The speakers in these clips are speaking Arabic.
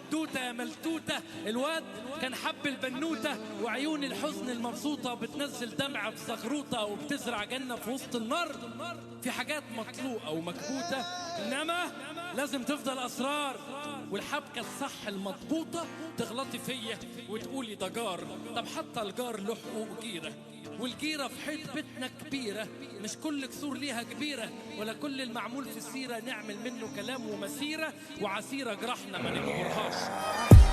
حدوته يا ملتوته. الواد كان حب البنوته وعيون الحزن المبسوطه بتنزل دمعه في زغروطه وبتزرع جنه في وسط النار. في حاجات مطلوقه ومكبوته انما لازم تفضل اسرار، والحبكه الصح المضبوطه تغلطي فيا وتقولي ده جار. طب حتى الجار له حقوق جيره، والجيره في حيط بيتنا كبيره. مش كل كسور ليها كبيره، ولا كل المعمول في السيره نعمل منه كلام ومسيره وعسيره جرحنا ما نجبرهاش.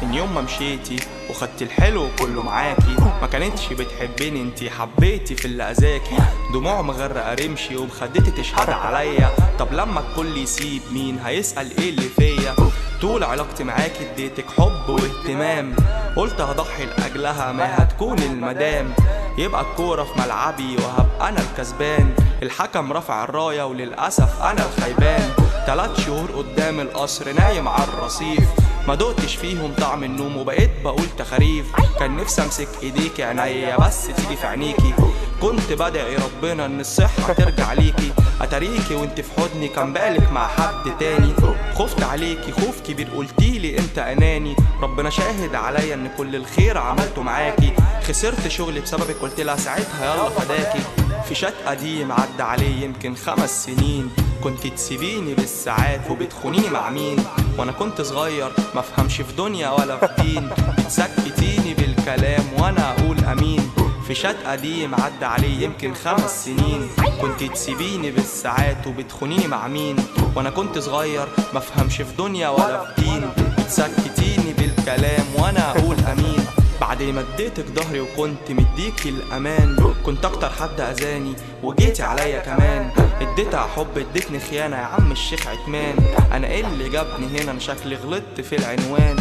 من يوم ما مشيتي وخدت الحلو كله معاكي، ما كانتش بتحبيني انتي حبيتي في اللي اذاكي. دموع مغرقه رمشي وبخدتي تشهد عليا. طب لما الكل يسيب مين هيسأل ايه اللي فيا؟ طول علاقتي معاكي اديتك حب واهتمام، قلت هضحي لاجلها ما هتكون المدام. يبقى الكورة في ملعبي وهبقى انا الكسبان، الحكم رفع الراية وللأسف انا الخيبان. 3 شهور قدام القصر نايم على الرصيف، ما دقتش فيهم طعم النوم وبقيت بقول تخاريف. كان نفسي امسك ايديكي عينيا بس تيجي في عينيكي، كنت بدعي ربنا ان الصحة ترجع ليكي. اتاريكي وانت في حضني كان بالك مع حد تاني، خفت عليكي خوف كبير قلتيلي انت اناني. ربنا شاهد عليا ان كل الخير عملته معاكي، خسرت شغلي بسببك قلت لها ساعتها يلا فداكي. في شات قديم عدى عليه يمكن 5 سنين، كنت تسيبيني بالساعات وبتخونيني مع مين؟ وانا كنت صغير مفهمش في دنيا ولا في دين، بتسكتيني بالكلام وانا اقول امين. في شات قديم عدى عليه يمكن 5 سنين، كنت تسيبيني بالساعات وبتخونيني مع مين؟ وانا كنت صغير مفهمش في دنيا ولا في دين، بتسكتيني بالكلام وانا اقول امين. بعد ما اديتك ظهري وكنت مديكي الامان، كنت اكتر حد اذاني وجيتي عليا كمان. اديتها حب اديتني خيانه يا عم الشيخ عتمان. انا ايه اللي جابني هنا؟ انا شكلي غلطت في العنوان.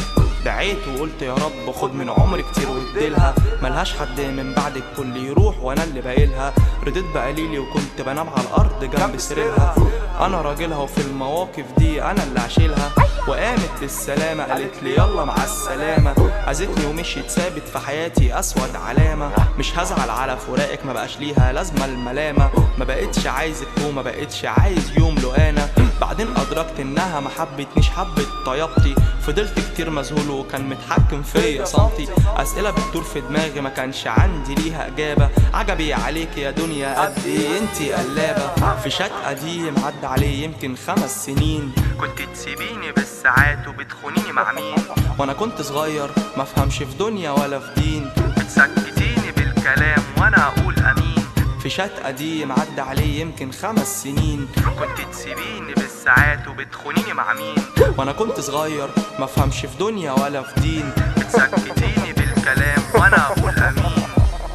دعيت وقلت يا رب خد من عمري كتير واديلها، ملهاش حد من بعد الكل يروح وانا اللي باقيلها. رضيت بقليلي وكنت بنام على الارض جنب سريرها، انا راجلها وفي المواقف دي انا اللي هشيلها. وقامت بالسلامه قالت لي يلا مع السلامه، اذتني ومشيت سابت في حياتي اسود علامه. مش هزعل على فراقك ما بقاش ليها لازمه الملامه، ما بقتش عايزك وما بقتش عايز يوم لقانا. بعدين ادركت انها ما حبتنيش حبت طيبتي، فضلت كتير مذهول وكان متحكم فيا صمتي. اسئله بتدور في دماغي ما كانش عندي ليها اجابه، عجبي عليك يا دنيا قد ايه انتي قلابه. في شات قديم عدى عليه يمكن 5 سنين، كنت تسيبيني بالساعات وبتخونيني مع مين؟ وانا كنت صغير مفهمش في دنيا ولا في دين، بتسكتيني بالكلام وانا اقول امين. في شات قديم عدى عليه يمكن 5 سنين، كنت تسيبيني بالساعات وبتخونيني مع مين؟ وانا كنت صغير مفهمش في دنيا ولا في دين، بتسكتيني بالكلام وانا اقول امين.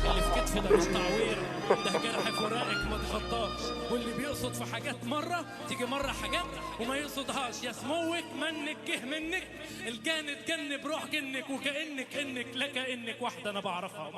اللي في كتفي ده مش تعوير، ده جرح فراقك ما تخطاش. واللي بيقصد في حاجات مرة تيجي مرة حاجات وما يقصدهاش. يا سموك منك جه منك، الجان اتجن بروح جنك، وكأنك لا كأنك واحدة انا بعرفها.